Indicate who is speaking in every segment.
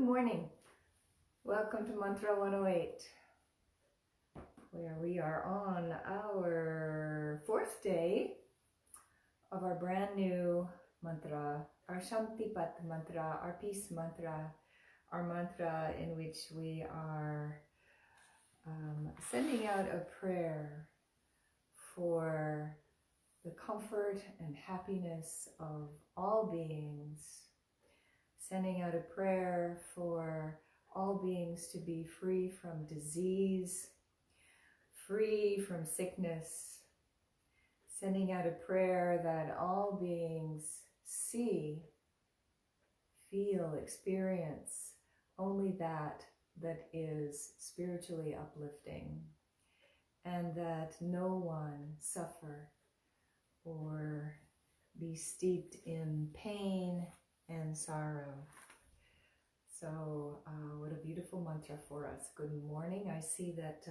Speaker 1: morning. Welcome to Mantra 108, where we are on our fourth day of our brand new mantra, our Shantipat mantra, our peace mantra, our mantra in which we are sending out a prayer for the comfort and happiness of all beings, sending out a prayer for all beings to be free from disease, free from sickness, sending out a prayer that all beings see, feel, experience only that is spiritually uplifting, and that no one suffer or be steeped in pain and sorrow. So what a beautiful mantra for us. Good morning. I see that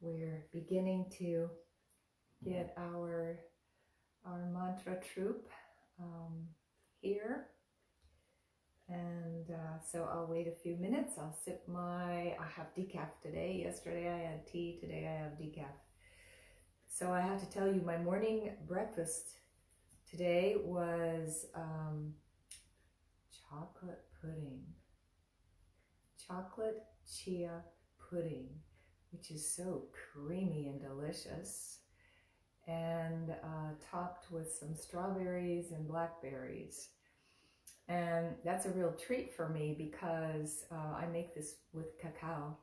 Speaker 1: we're beginning to get our mantra troop here. And so I'll wait a few minutes. I'll sip I have decaf today. Yesterday I had tea. Today I have decaf. So I have to tell you, my morning breakfast today was chocolate pudding. Chocolate chia pudding, which is so creamy and delicious, and topped with some strawberries and blackberries. And that's a real treat for me because I make this with cacao,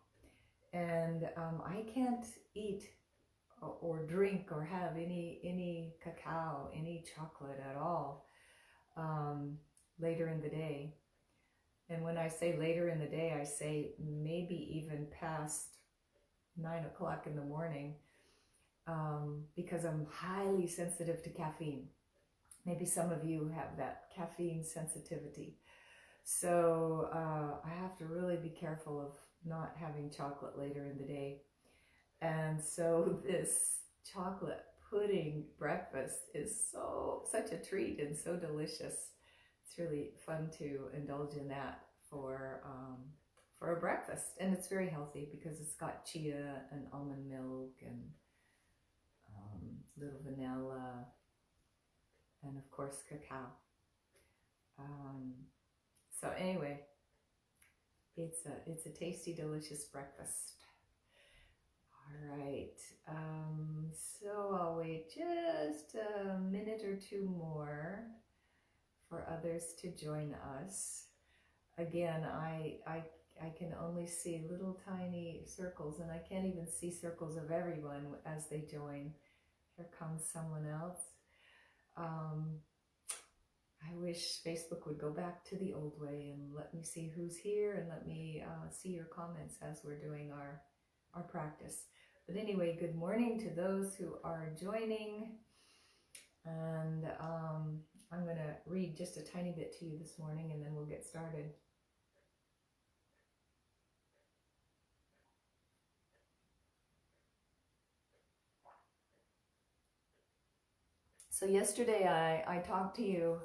Speaker 1: and I can't eat or drink or have any cacao, any chocolate at all later in the day. And when I say later in the day, I say maybe even past 9 o'clock in the morning, because I'm highly sensitive to caffeine. Maybe some of you have that caffeine sensitivity. So I have to really be careful of not having chocolate later in the day. And so this chocolate pudding breakfast is such a treat and so delicious. It's really fun to indulge in that for a breakfast, and it's very healthy because it's got chia and almond milk and little vanilla, and of course cacao. So anyway, it's a tasty, delicious breakfast. All right, so I'll wait just a minute or two more for others to join us. Again, I can only see little tiny circles, and I can't even see circles of everyone as they join. Here comes someone else. I wish Facebook would go back to the old way and let me see who's here, and let me see your comments as we're doing our practice. But anyway, good morning to those who are joining. And I'm going to read just a tiny bit to you this morning, and then we'll get started. So yesterday I talked to you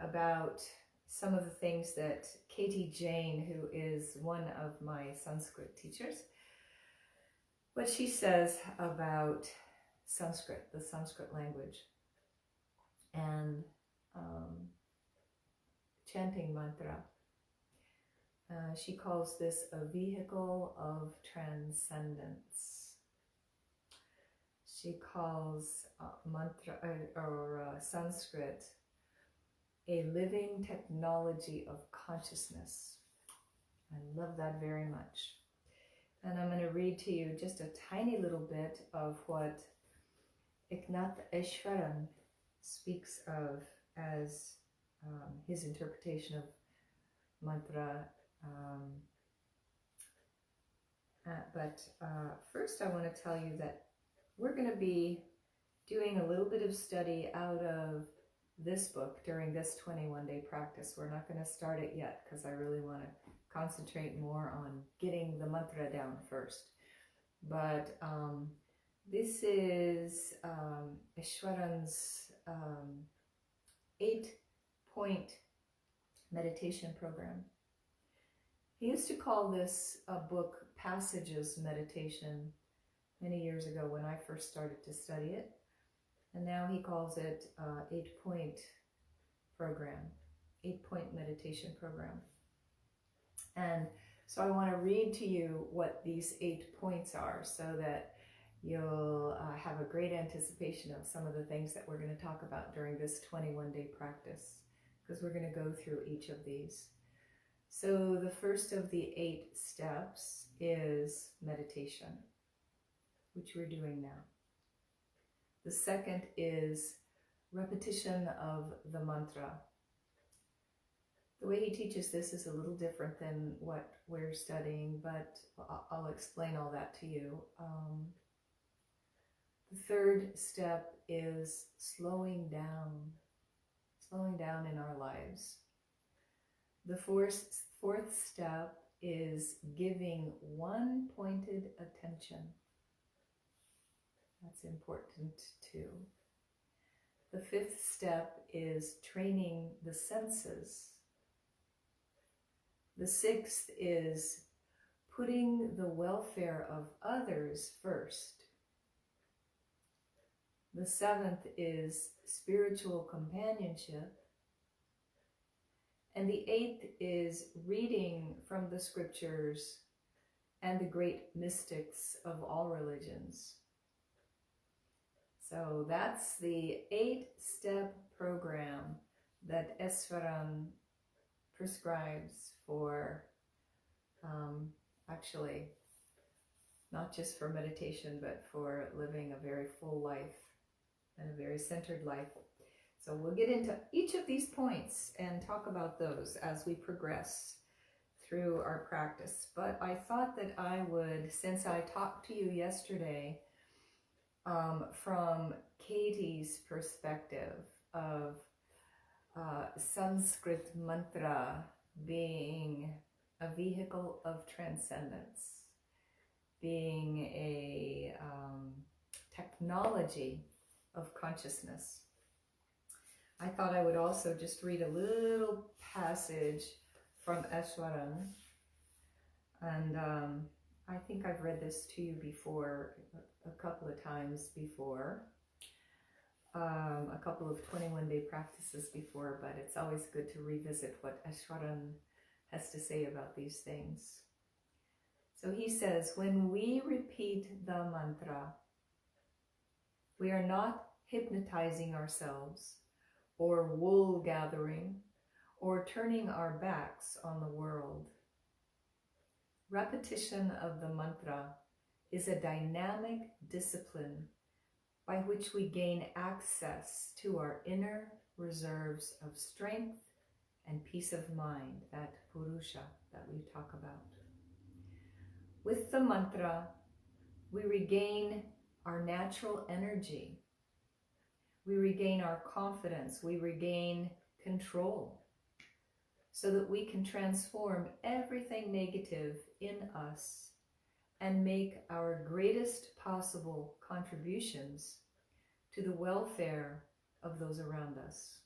Speaker 1: about some of the things that Katie Jane, who is one of my Sanskrit teachers, what she says about Sanskrit, the Sanskrit language, and chanting mantra. She calls this a vehicle of transcendence. She calls mantra or Sanskrit a living technology of consciousness. I love that very much. And I'm going to read to you just a tiny little bit of what Eknath Eshwaran speaks of as his interpretation of mantra. But first I want to tell you that we're going to be doing a little bit of study out of this book during this 21-day practice. We're not going to start it yet because I really want to concentrate more on getting the mantra down first. But this is Eshwaran's 8-point meditation program. He used to call this book Passages Meditation many years ago when I first started to study it. And now he calls it 8-point program, 8-point meditation program. And so I want to read to you what these 8 points are so that you'll have a great anticipation of some of the things that we're going to talk about during this 21-day practice, because we're going to go through each of these. So the first of the 8 steps is meditation, which we're doing now. The second is repetition of the mantra. The way he teaches this is a little different than what we're studying, but I'll explain all that to you. The third step is slowing down in our lives. The fourth step is giving one-pointed attention. That's important too. The fifth step is training the senses. The sixth is putting the welfare of others first. The seventh is spiritual companionship. And the eighth is reading from the scriptures and the great mystics of all religions. So that's the 8-step program that Eswaran prescribes for, actually, not just for meditation, but for living a very full life and a very centered life. So we'll get into each of these points and talk about those as we progress through our practice. But I thought that I would, since I talked to you yesterday from Katie's perspective of Sanskrit mantra being a vehicle of transcendence, being a technology of consciousness, I thought I would also just read a little passage from Eswaran. And I think I've read this to you before, a couple of times before, a couple of 21-day practices before, but it's always good to revisit what Eswaran has to say about these things. So he says, when we repeat the mantra, we are not hypnotizing ourselves, or wool gathering, or turning our backs on the world. Repetition of the mantra is a dynamic discipline by which we gain access to our inner reserves of strength and peace of mind, that purusha that we talk about. With the mantra, we regain our natural energy. We regain our confidence, we regain control, so that we can transform everything negative in us and make our greatest possible contributions to the welfare of those around us.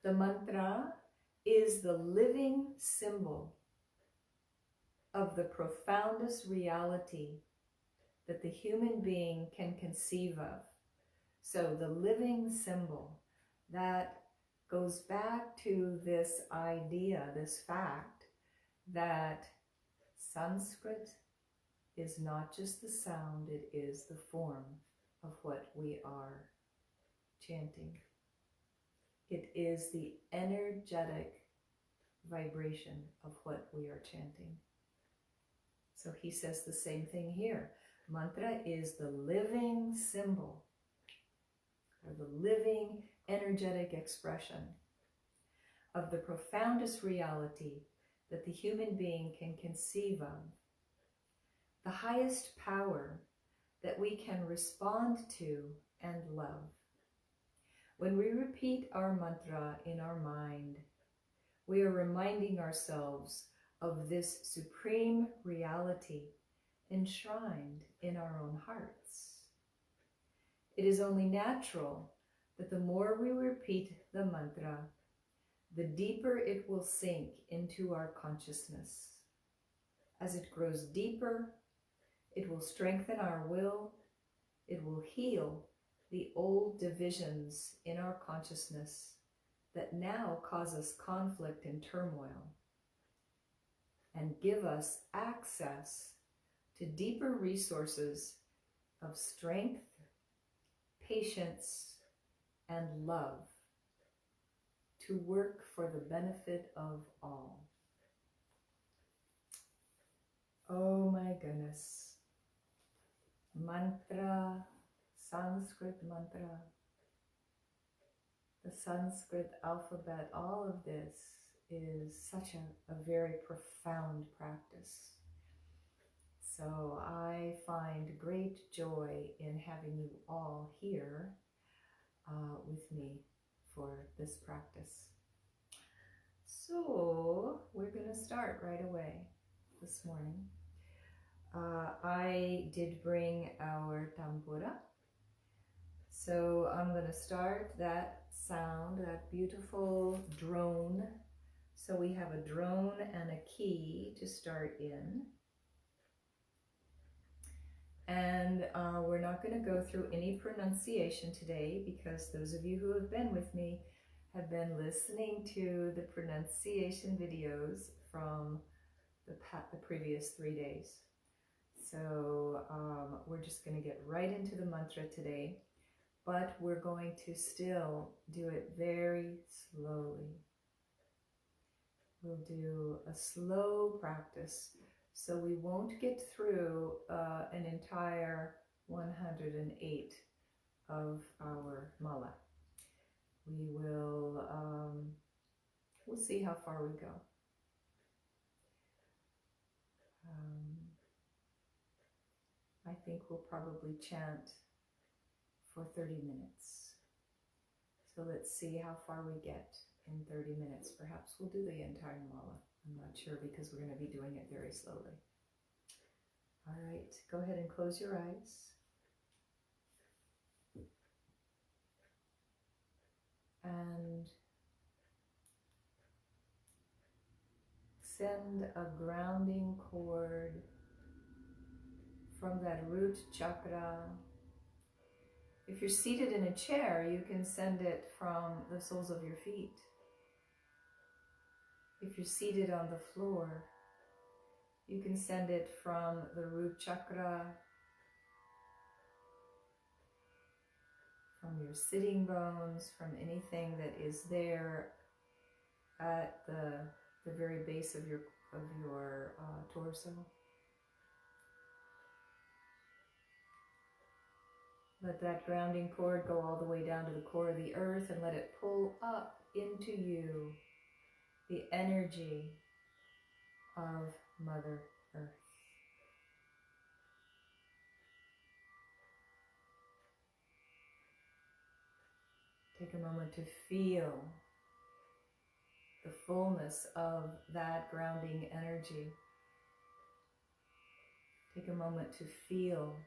Speaker 1: The mantra is the living symbol of the profoundest reality that the human being can conceive of. So the living symbol, that goes back to this idea, this fact, that Sanskrit is not just the sound, it is the form of what we are chanting. It is the energetic vibration of what we are chanting. So he says the same thing here. Mantra is the living symbol, or the living energetic expression of the profoundest reality that the human being can conceive of, the highest power that we can respond to and love. When we repeat our mantra in our mind, we are reminding ourselves of this supreme reality enshrined in our own hearts. It is only natural that the more we repeat the mantra, the deeper it will sink into our consciousness. As it grows deeper, it will strengthen our will. It will heal the old divisions in our consciousness that now cause us conflict and turmoil, and give us access to deeper resources of strength, patience, and love to work for the benefit of all. Oh my goodness. Mantra, Sanskrit mantra, the Sanskrit alphabet, all of this is such a very profound practice. So I find great joy in having you all here with me for this practice. So we're going to start right away this morning. I did bring our tambura. So I'm going to start that sound, that beautiful drone. So we have a drone and a key to start in. And we're not going to go through any pronunciation today because those of you who have been with me have been listening to the pronunciation videos from the previous 3 days. So we're just going to get right into the mantra today, but we're going to still do it very slowly. We'll do a slow practice, so we won't get through an entire 108 of our mala. We will, we'll see how far we go. I think we'll probably chant for 30 minutes. So let's see how far we get in 30 minutes. Perhaps we'll do the entire mala. I'm not sure because we're going to be doing it very slowly. All right, go ahead and close your eyes. And send a grounding cord from that root chakra. If you're seated in a chair, you can send it from the soles of your feet. If you're seated on the floor, you can send it from the root chakra, from your sitting bones, from anything that is there at the very base of your torso. Let that grounding cord go all the way down to the core of the earth and let it pull up into you the energy of Mother Earth. Take a moment to feel the fullness of that grounding energy. Take a moment to feel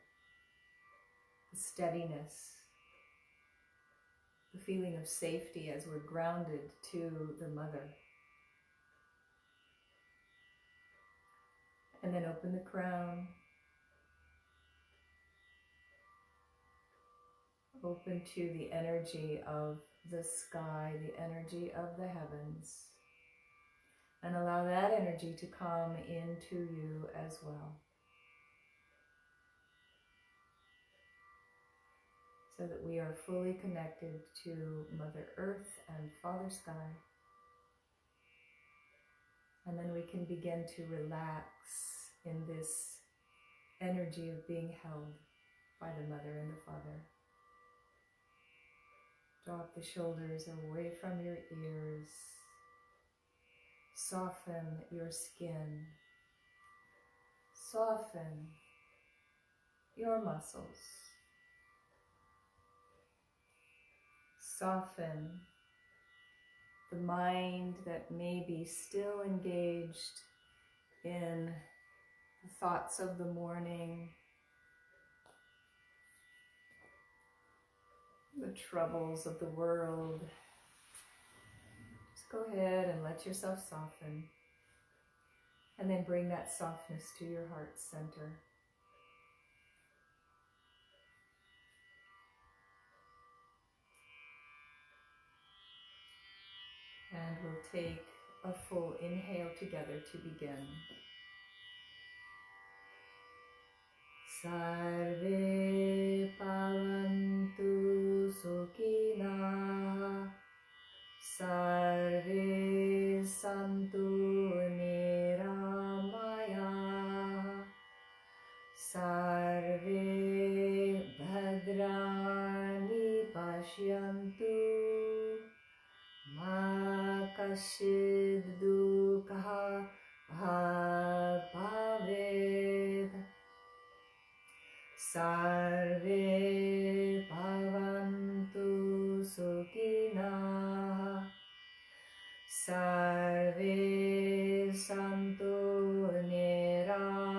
Speaker 1: the steadiness, the feeling of safety as we're grounded to the Mother. And then open the crown. Open to the energy of the sky, the energy of the heavens. And allow that energy to come into you as well. So that we are fully connected to Mother Earth and Father Sky. And then we can begin to relax in this energy of being held by the Mother and the Father. Drop the shoulders away from your ears. Soften your skin. Soften your muscles. Soften the mind that may be still engaged in the thoughts of the morning, the troubles of the world. Just go ahead and let yourself soften. And then bring that softness to your heart center. And we'll take a full inhale together to begin. Sarve Bhavantu Sukhinaḥ, Sarve Santu Nirāmayāḥ, Sarve Bhadrāṇi Paśyantu, Kaścidduḥkha Bhavet. Sarve Bhavantu Sukhinaḥ, Sarve Santu Nirāmayāḥ,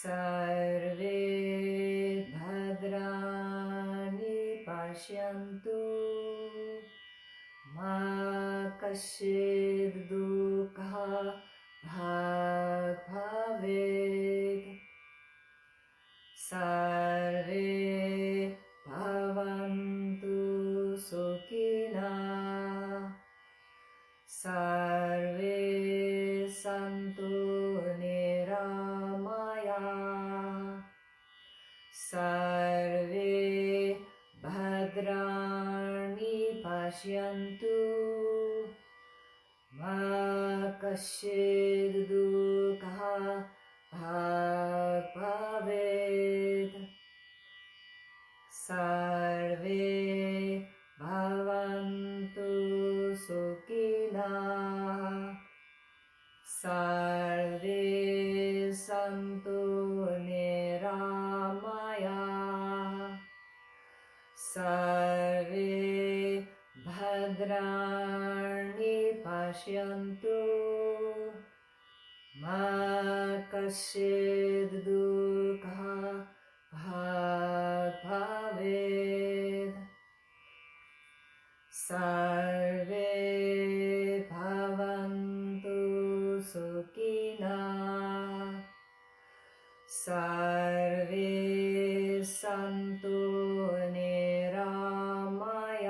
Speaker 1: Sarve Bhadrani Paśyantu, Kaścidduḥkha Bhāg Bhavet. Sarve Bhavantu Sukhinaḥ, Sarve Santu Nirāmayāḥ, Sarve Bhadraṇi Paśyantu, Kaścidduḥkha Bhāg Bhavet. Sarve Bhavantu Sukhinaḥ, Sarve Santu Nirāmayāḥ, Sarve Bhadraṇi Paśyantu, Kaścidduḥkha Bhāg Bhavet. Sarve Bhavantu Sukhinaḥ, Sarve Santu Nirāmayāḥ,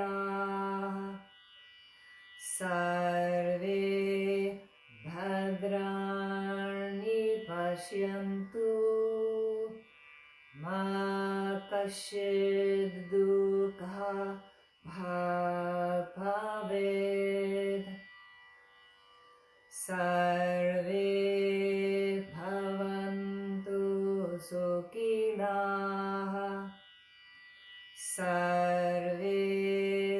Speaker 1: Sarve Bhadraṇi Paśyantu, Kaścidduḥkha Bhāg Bhavet. Sarve Bhavantu Sukhinaḥ, Sarve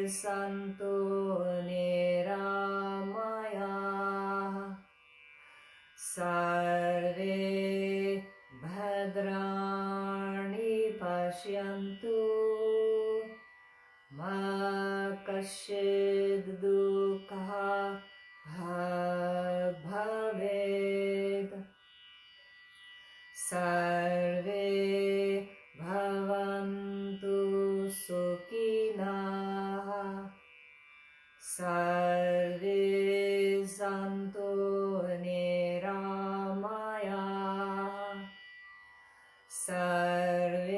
Speaker 1: Santu Nirāmayāḥ, Sarve Bhadraṇi Paśyantu, Kaścidduḥkha Bhāg Bhavet. Sarve Bhavantu Sukhinaḥ, Sarve Santu Nirāmayāḥ, Sarve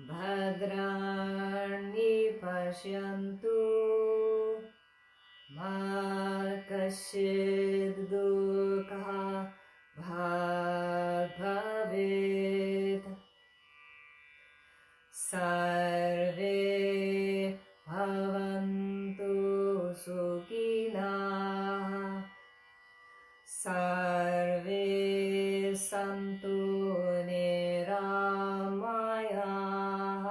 Speaker 1: Bhadraṇi Paśyantu, Kaścidduḥkha Bhāg Bhavet. Sarve Bhavantu Sukhinaḥ, Sarve Santu Nirāmayāḥ,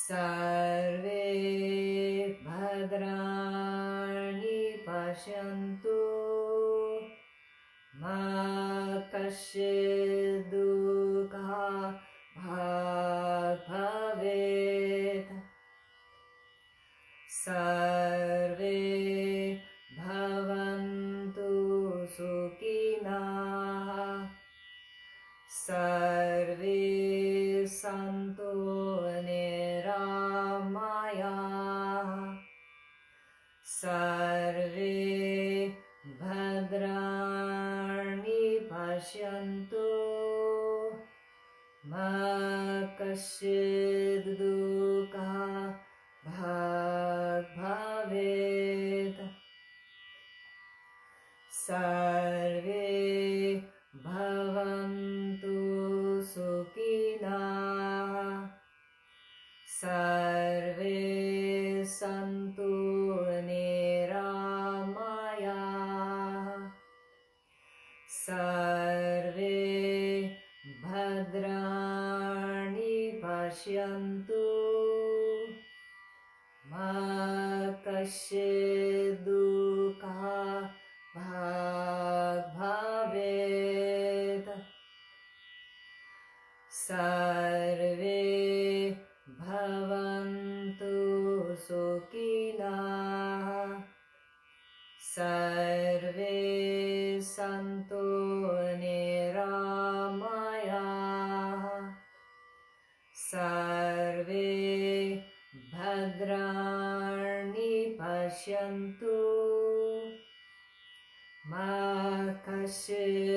Speaker 1: Sarve Bhadraṇi Paśyantu, Kaścidduḥkha Bhāg Bhavet. Sarve Bhavantu Sukhinaḥ, Sarve Santu Nirāmayāḥ, ma kaścidduḥkha Bhāg Bhavet. Sarve Bhavantu Sukhinaḥ. Sarve Santu Nirāmayāḥ. Sarve Bhadrāṇi Paśyantu. Ma Kaścidduḥkha Bhāg Bhavet. Sarve Bhavantu Sukhinaḥ. Sarve Santu Nirāmayāḥ. Sarve Bhadrāṇi Paśyantu. Ma Kaścidduḥkha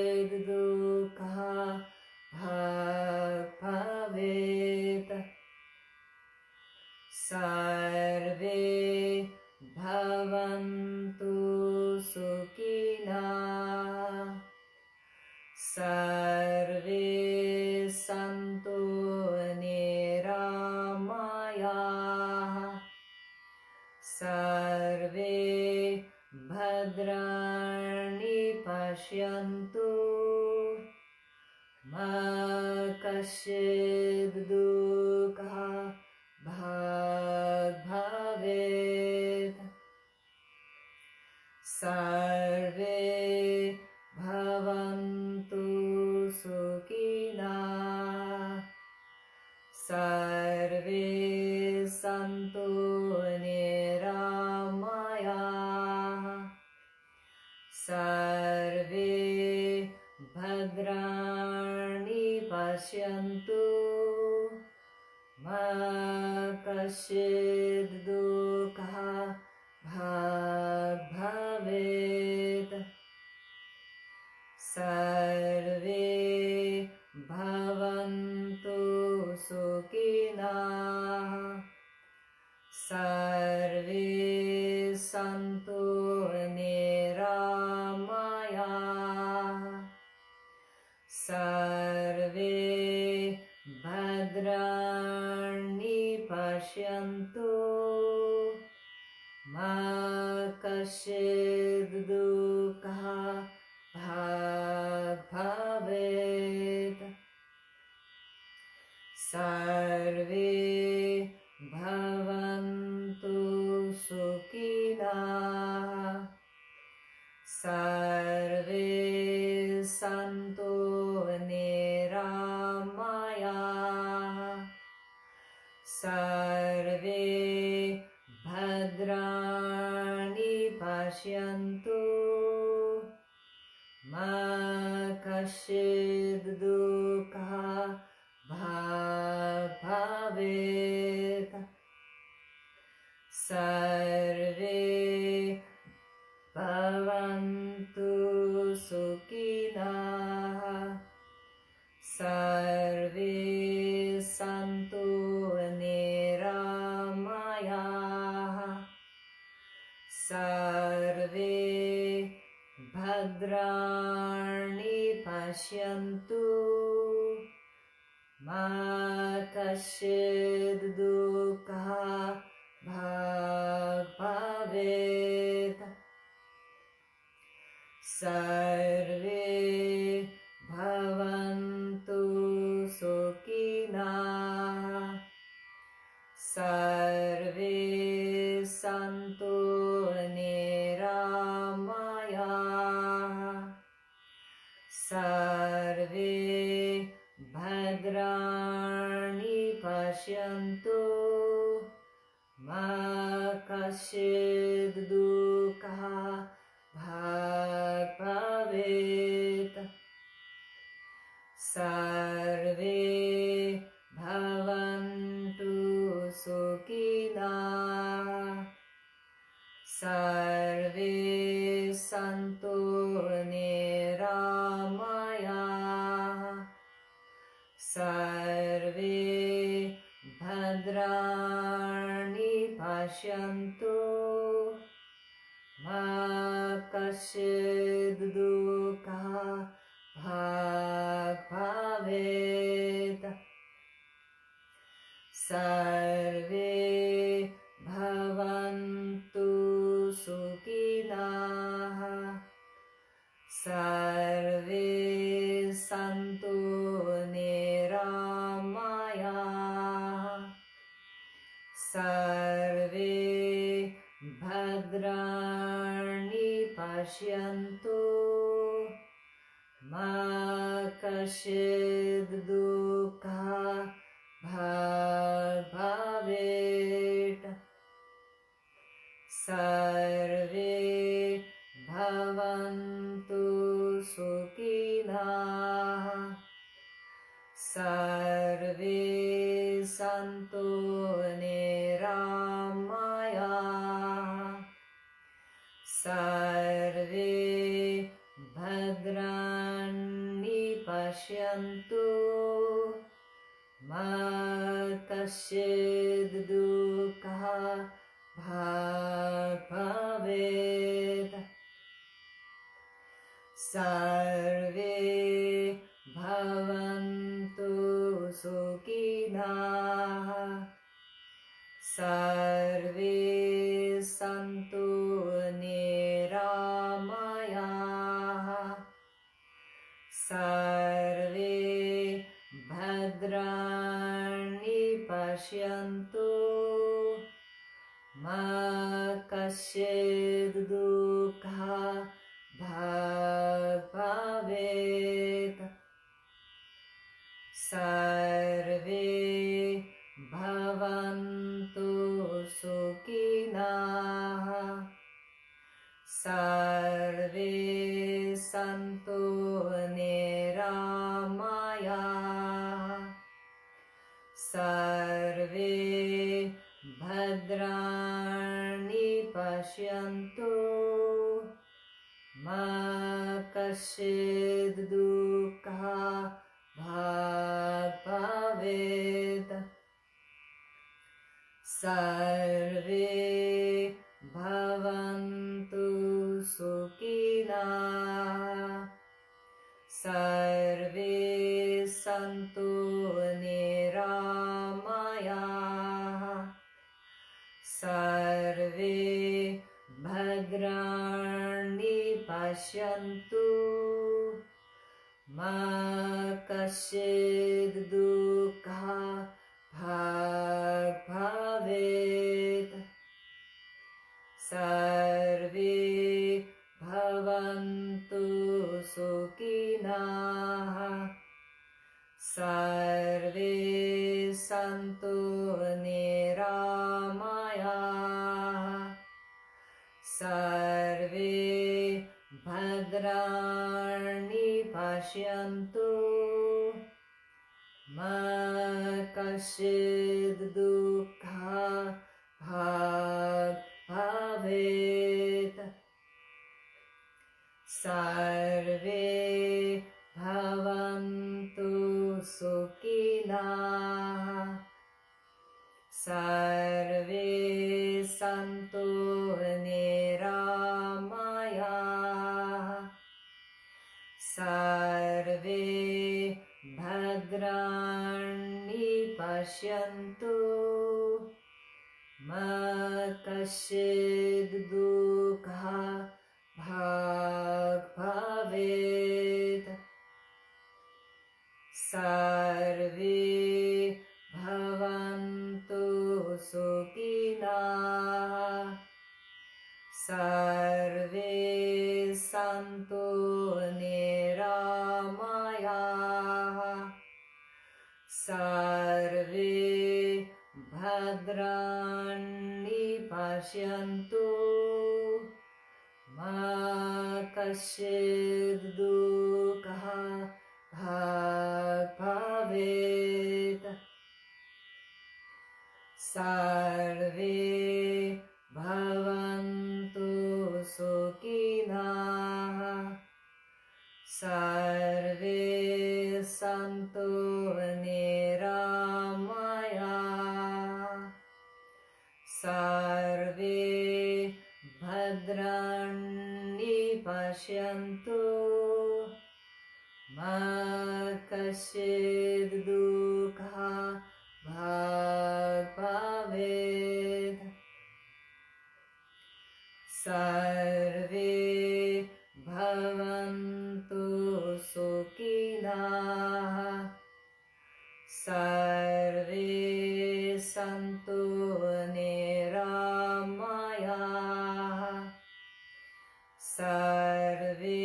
Speaker 1: Bhāg Bhavet. Sarve Bhavantu Sukhinaḥ. Sarve Santu Nirāmayāḥ. Sarve Bhadrāṇi Paśyantu. Ma Kaścidduḥkha Bhāg Bhavet. Sarve Bhavantu Sukhinaḥ. Sarve Santu Nirāmayāḥ. Sarve Bhadrāṇi Paśyantu. Ma Kaścidduḥkha Bhāg Bhavet. Sarve Bhavantu Sukhinaḥ. Sarve Santu Nirāmayāḥ. Sarve Bhadrāṇi Paśyantu. Ma Kaścidduḥkha Bhāg Bhavet. Sarve Bhavantu Sukhinaḥ. Sarve Santu Nirāmayāḥ. Sarve Bhadrāṇi Paśyantu. Ma Kaścidduḥkha Bhāg Bhavet. Sarve Bhavantu Sukhinaḥ. Sarve Santu Nirāmayāḥ. Sarve Bhadrāṇi Paśyantu. Ma Kaścidduḥkha Bhāg Bhavet. Sarve Bhavantu Sukhinaḥ. Sarve Santu Nirāmayāḥ. Sarve Bhadrāṇi Paśyantu. Ma Kaścidduḥkha Bhāg Bhavet. Sarve Bhavantu Sukhinaḥ. Sarve Santu Nirāmayāḥ. Sarve Sarve Bhadrani Paśyantu Ma Kaścidduḥkha Bhāg Bhavet. Sarve Bhavantu Sukhinaḥ. Sarve Santu Nirāmayāḥ. Sarve Bhadraṇi Paśyantu Ma Kaścidduḥkha Bhāg Bhavet. Sarve Bhavantu Sukhinaḥ. Sarve Santu Nirāmayāḥ. Sarve Bhadraṇi Paśyantu Ma Kaścidduḥkha Bhāg Bhavet. Sarve Bhavantu Sukhinaḥ. Sarve Santu Nirāmayāḥ. Sarve Bhadraṇi Paśyantu Ma Kaścidduḥkha Bhāg Bhavet. Sarve Bhavantu Sukhinaḥ. Sarve Santu Nirāmayāḥ. Sarve Bhadraṇi Paśyantu Ma Kaścidduḥkha Bhāg Bhavet. Sarve Bhavantu Sukhinaḥ. Sarve Santu Nirāmayāḥ. Sarve Bhadraṇi Paśyantu Ma Kaścidduḥkha Bhāg Bhavet. Sarve Bhavantu Sukhinaḥ. Sarve Santu Nirāmayāḥ. Sarve Bhadraṇi Paśyantu Ma Kaścidduḥkha Bhāg Bhavet. Sarve Bhavantu Sukhinaḥ. Sarve Santu Nirāmayāḥ. Sarve Bhadraṇi Paśyantu Ma Kaścidduḥkha Bhāg Bhavet. Sarve Bhavantu Sukhinaḥ. Sarve Santu Nirāmayāḥ. Sarve Bhadraṇi Paśyantu Ma Kaścidduḥkha Bhāg Bhavet. Sarve Bhavantu Sukhinaḥ. Sarve Santu Nirāmayāḥ. Paśyantu ma Kaścidduḥkha Bhāg Bhavet. Sarve Bhavantu Sukhinaḥ. Sarve Santu Nirāmayāḥ. Sarve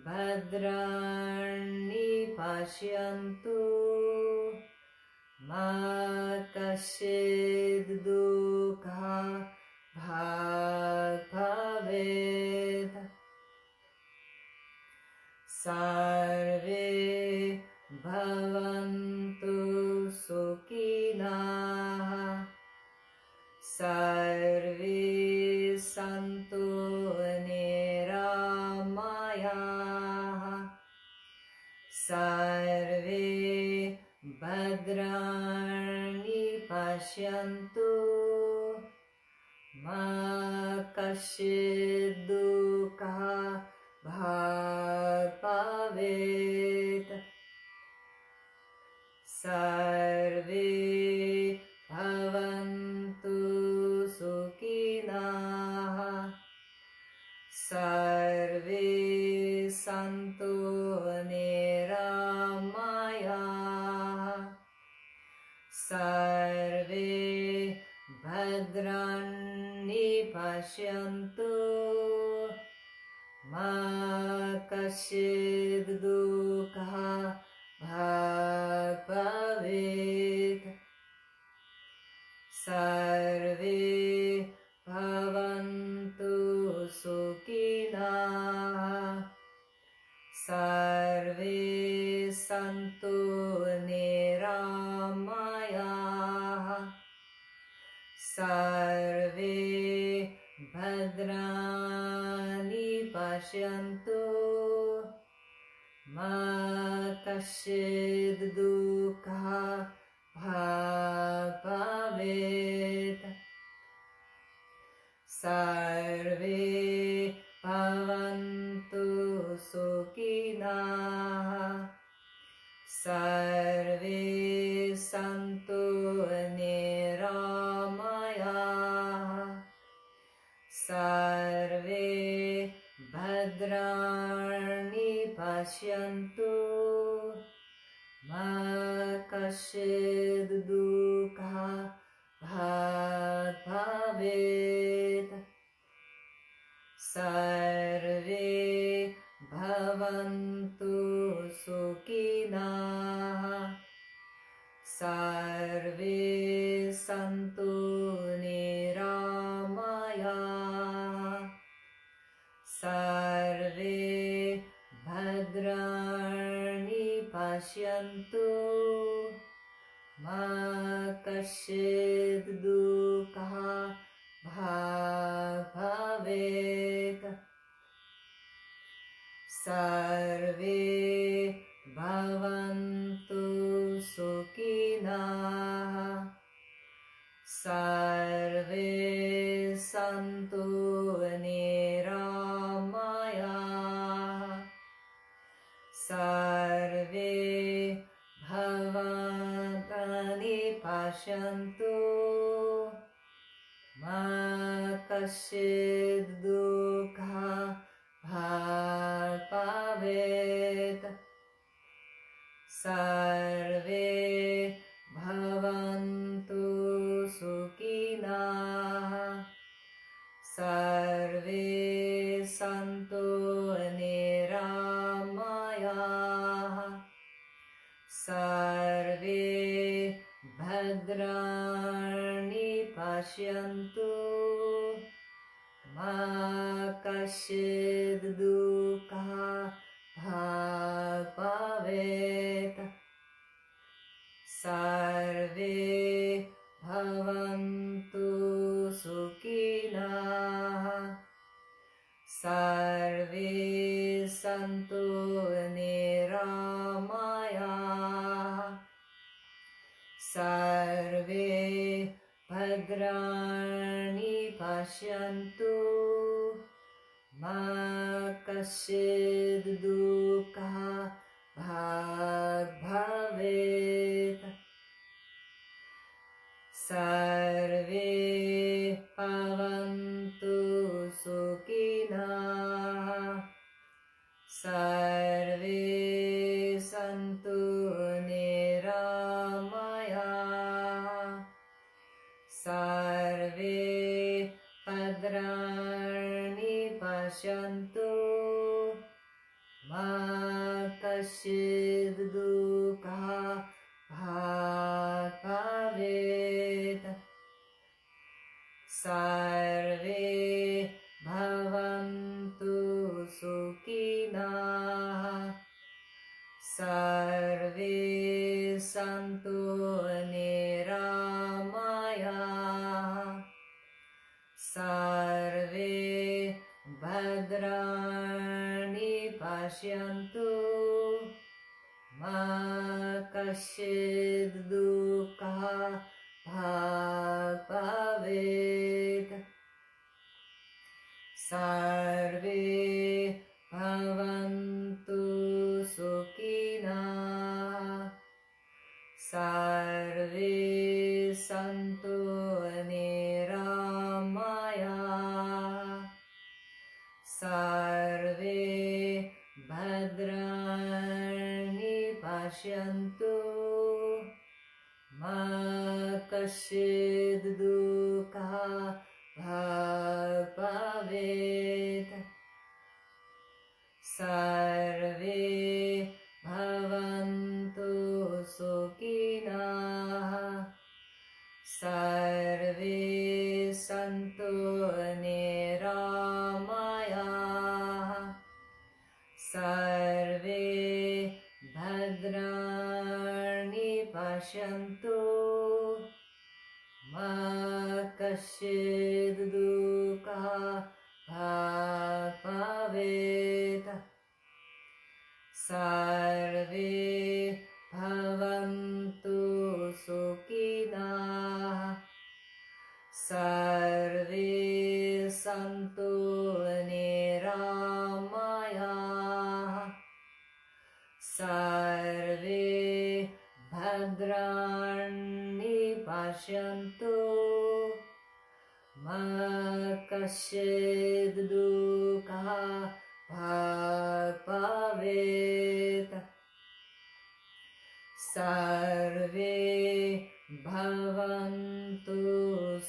Speaker 1: Bhadrāṇi Paśyantu ma Kaścidduḥkha Bhāg Bhavet. Sarve Bhavantu Sukhinaḥ. Sarve Santu Nirāmayāḥ. Sarve Bhadrāṇi Paśyantu ma Kaścidduḥkha Bhāg Bhavet. Sarve Bhavantu Sukhinaḥ. Sarve Santu Nirāmayāḥ. Sarve Bhadrāṇi Paśyantu ma Kaścidduḥkha Bhāg Bhavet. Sarve Bhavantu Sukhinaḥ. Sarve Santu Nirāmayāḥ. Sarve Bhadrāṇi Paśyantu ma Kaścidduḥkha Bhāg Bhavet. Sarve Bhavantu Sukhinaḥ. Sarve Santu Nirāmayāḥ. Sarve Bhadrāṇi Paśyantu ma Kaścidduḥkha Bhāg Bhavet. Sarve Bhavantu Sukhinaḥ. Sarve Santu Nirāmayāḥ. Sarve Bhadrāṇi Paśyantu ma Kaścidduḥkha Bhāg Bhavet. Sarve Bhavantu Sukhinaḥ. Sarve Santu Nirāmayāḥ. Sarve Bhavantu Paśyantu ma Kaścidduḥkha Bhāg Bhavet. Sarve Bhavantu Sukhinaḥ. Sarve Santu Nirāmayāḥ. Sarve Bhadrāṇi Paśyantu ma Kaścidduḥkha Bhāg Bhavet. Sarve Bhavantu Sukhinaḥ. Sarve Santu Nirāmayāḥ. Sarve Bhadrāṇi Paśyantu ma kaścidduḥkha Bhāg Bhavet. Sarve Bhavantu Sukhinaḥ. Sarve Santu Nirāmayāḥ. Sarve Bhadrāṇi Paśyantu. Ma Kaścidduḥkha Bhāg Bhavet. Sarve Bhavantu Sukhinaḥ. Sarve Santu Nirāmayāḥ. Sarve Bhadrani Paśyantu. Ma Kaścidduḥkha Bhāg Bhavet. Sarve Bhavantu Sukhinaḥ. Sarve Santu Nirāmayāḥ. Sarve Bhadraṇi Paśyantu. Ma Kaścidduḥkha Bhāg Bhavet. Sarve Bhavantu Sukhinaḥ. Sarve Santu Nirāmayāḥ. Sarve Bhadrani Paśyantu. Ma Kaścidduḥkha Bhāg Bhavet. Sarve Bhavantu Sukhinaḥ. Sarve Santu Nirāmayāḥ. Sarve Bhadraṇi Paśyantu. Ma Kaścidduḥkha Bhāg Bhavet. Sarve Bhavantu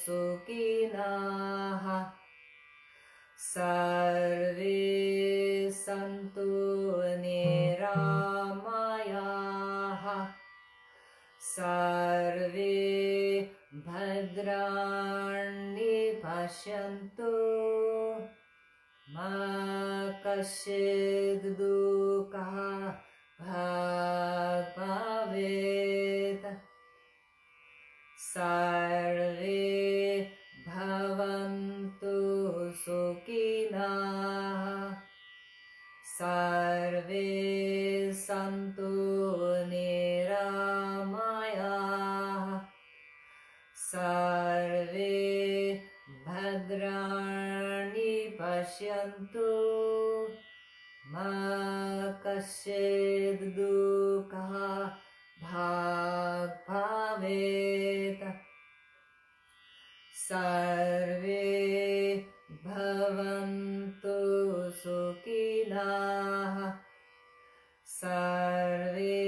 Speaker 1: Sukhinaḥ. Sarve Santu Nirāmayāḥ. Sarve Bhadrani Paśyantu. Ma Kaścidduḥkha Bhāg Bhavet. Sarve Bhavantu Sukhinaḥ. Sarve Santu Nirāmayāḥ. Sarve Bhadrani Paśyantu. Ma Kaścidduḥkha Bhāg Bhavet. Sarve Bhavantu Sukhinaḥ. Sarve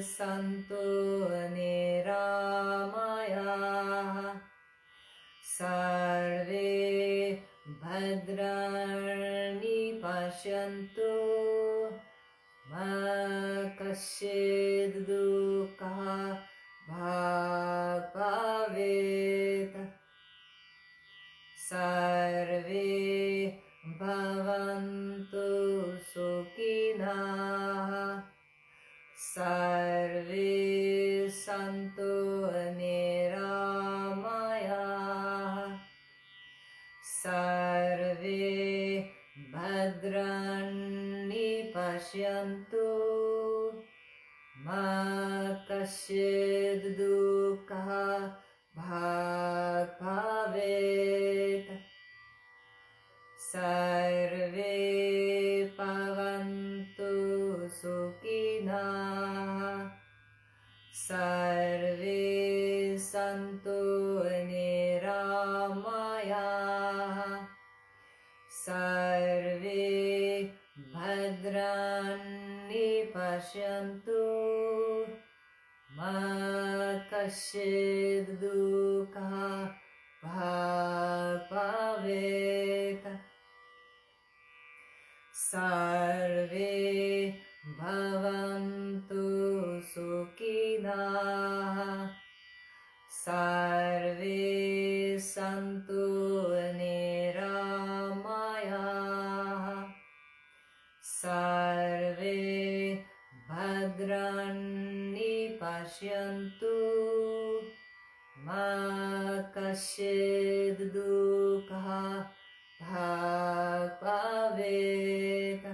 Speaker 1: Santu Nirāmayāḥ. Sarve Bhadrani Paśyantu. Ma Kaścidduḥkha Bhāg Bhavet. Sarve Bhavantu Sukhinaḥ. Sarve Santu Nirāmayāḥ. Sarve Bhadrani Paśyantu. Ma Kaścidduḥkha Bhāg Bhavet. Sarve Sarve Santu Nirāmayāḥ. Sarve Bhadrāṇi Paśyantu. Ma Kaścidduḥkha Bhāg Bhavet. Sarve Bhavantu Sukhinaḥ. Sarve Santu Nirāmayāḥ. Sarve Bhadraṇi Paśyantu. Ma Kaścidduḥkha Bhāg Bhavet.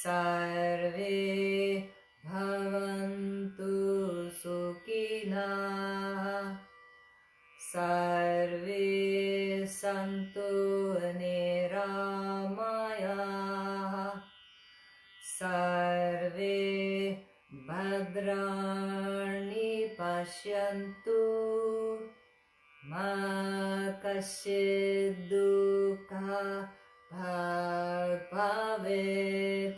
Speaker 1: Sarve Bhavantu Sukhinaḥ. Sarve Santu Nirāmayāḥ. Sarve Bhadraṇi Paśyantu. Ma Kaścidduḥkha Bhāg Bhavet.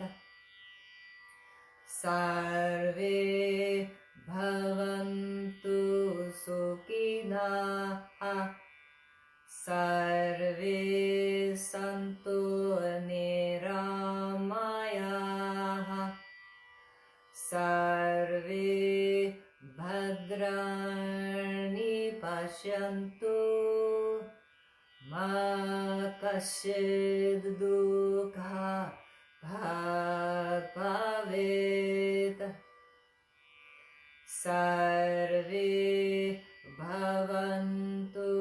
Speaker 1: Sarve Bhavantu Sukhinaḥ. Sarve Santu Nirāmayāḥ. Sarve Bhadraṇi Paśyantu. Ma Kaścidduḥkha Bhāg Bhavet. Sarve Bhavantu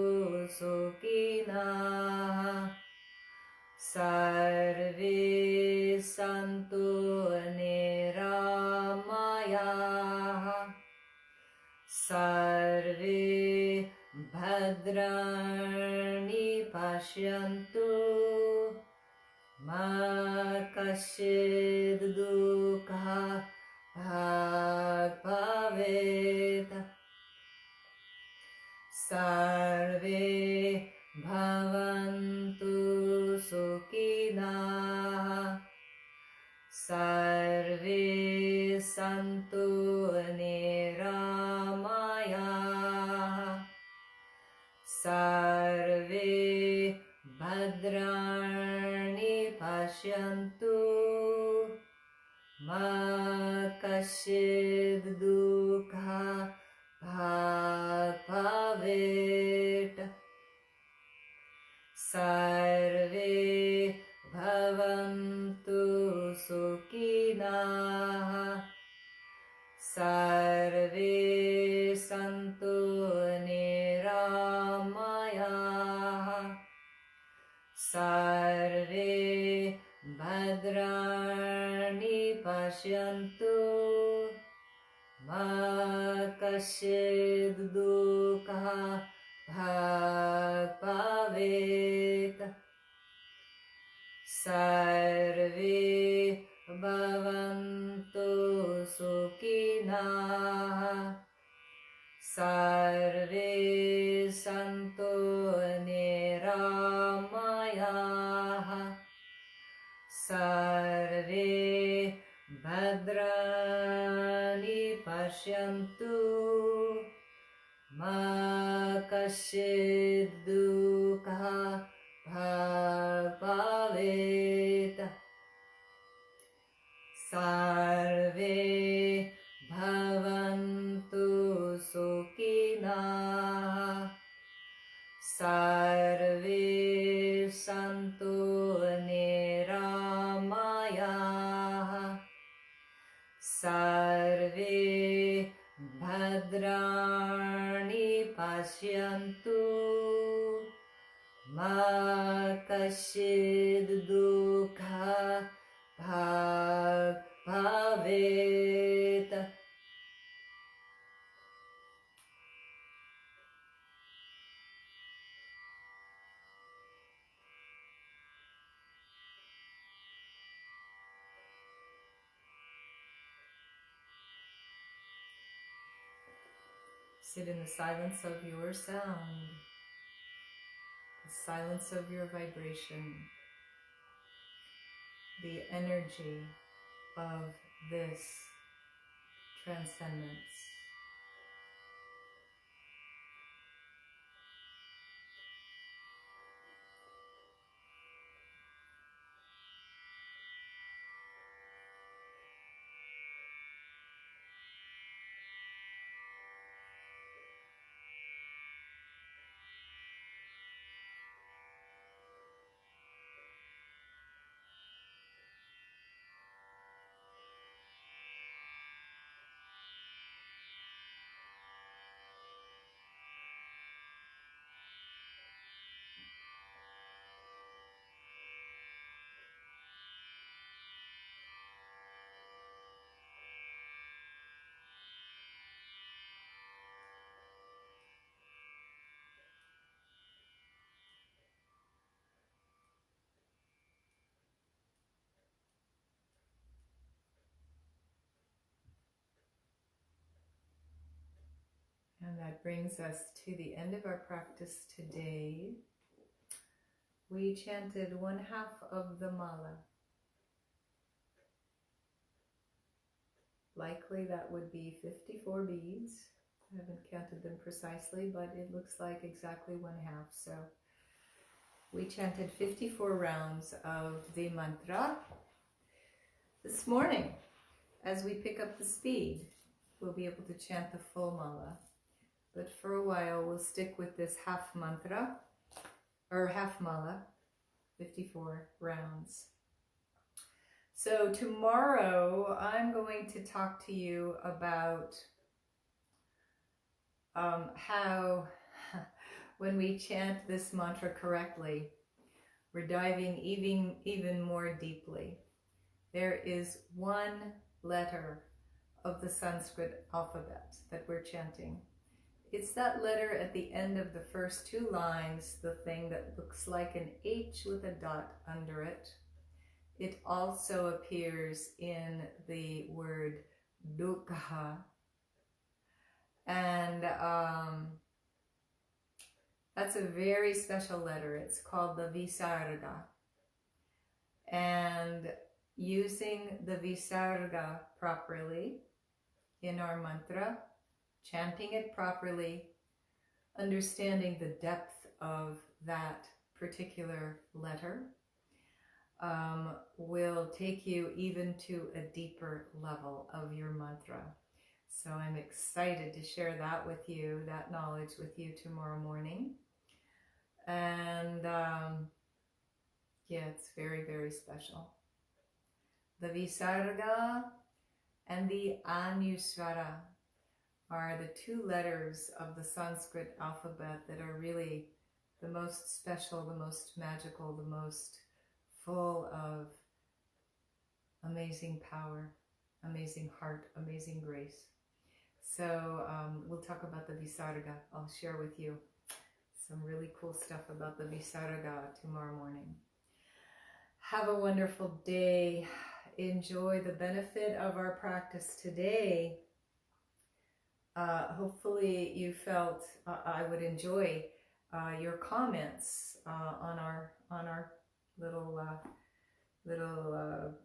Speaker 1: Sukhinaḥ. Sarve Santu Nirāmayāḥ. Sarve Bhadraṇi Paśyantu. Ma Kaścidduḥkha Bhāg Bhavet. Sarve Bhavantu Sukhinaḥ. Sarve Santu Nirāmayāḥ. Sarve Bhadraṇi Paśyantu. Ma Kaścidduḥkha Bhāg Bhavet. Sarve Bhavantu Sukhinaḥ. Sarve Santu Nirāmayāḥ. Sarve Bhadraṇi Paśyantu. Ma Kaścidduḥkha Bhāg Bhavet. Sarve Bhavantu Sukhinaḥ. Sarve Santu Nirāmayāḥ. Sarve Bhadraṇi Paśyantu. Ma Kaścidduḥkha Bhāg Bhavet. Sarve Bhavantu Sukhinaḥ. Sarve Santu Nirāmayāḥ. Sarve Bhadraṇi Paśyantu. Ma Kaścidduḥkha Bhāg Bhavet. Sit in the silence of your sound, the silence of your vibration, the energy of this transcendence. And that brings us to the end of our practice today. We chanted 1/2 of the mala. Likely that would be 54 beads. I haven't counted them precisely, but it looks like exactly 1/2. So we chanted 54 rounds of the mantra. This morning, as we pick up the speed, we'll be able to chant the full mala. But for a while, we'll stick with this half mantra, or half mala, 54 rounds. So tomorrow, I'm going to talk to you about how when we chant this mantra correctly, we're diving even more deeply. There is one letter of the Sanskrit alphabet that we're chanting. It's that letter at the end of the first 2 lines, the thing that looks like an H with a dot under it. It also appears in the word dukkha. And that's a very special letter. It's called the visarga. And using the visarga properly in our mantra, chanting it properly, understanding the depth of that particular letter, will take you even to a deeper level of your mantra. So I'm excited to share that with you, that knowledge with you tomorrow morning. And yeah, it's very, very special. The visarga and the anuswara are the 2 letters of the Sanskrit alphabet that are really the most special, the most magical, the most full of amazing power, amazing heart, amazing grace. So we'll talk about the visarga. I'll share with you some really cool stuff about the visarga tomorrow morning. Have a wonderful day. Enjoy the benefit of our practice today. Hopefully you felt I would enjoy your comments on our little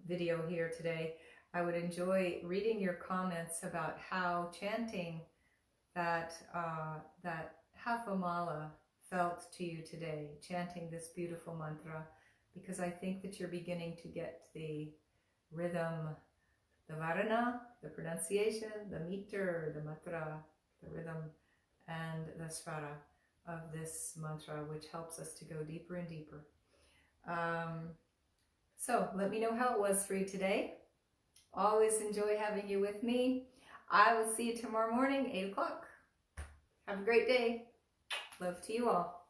Speaker 1: video here today. I would enjoy reading your comments about how chanting that half a mala felt to you today, chanting this beautiful mantra, because I think that you're beginning to get the rhythm, the varana, the pronunciation, the meter, the matra, the rhythm, and the svara of this mantra, which helps us to go deeper and deeper. So let me know how it was for you today. Always enjoy having you with me. I will see you tomorrow morning, 8 o'clock. Have a great day. Love to you all.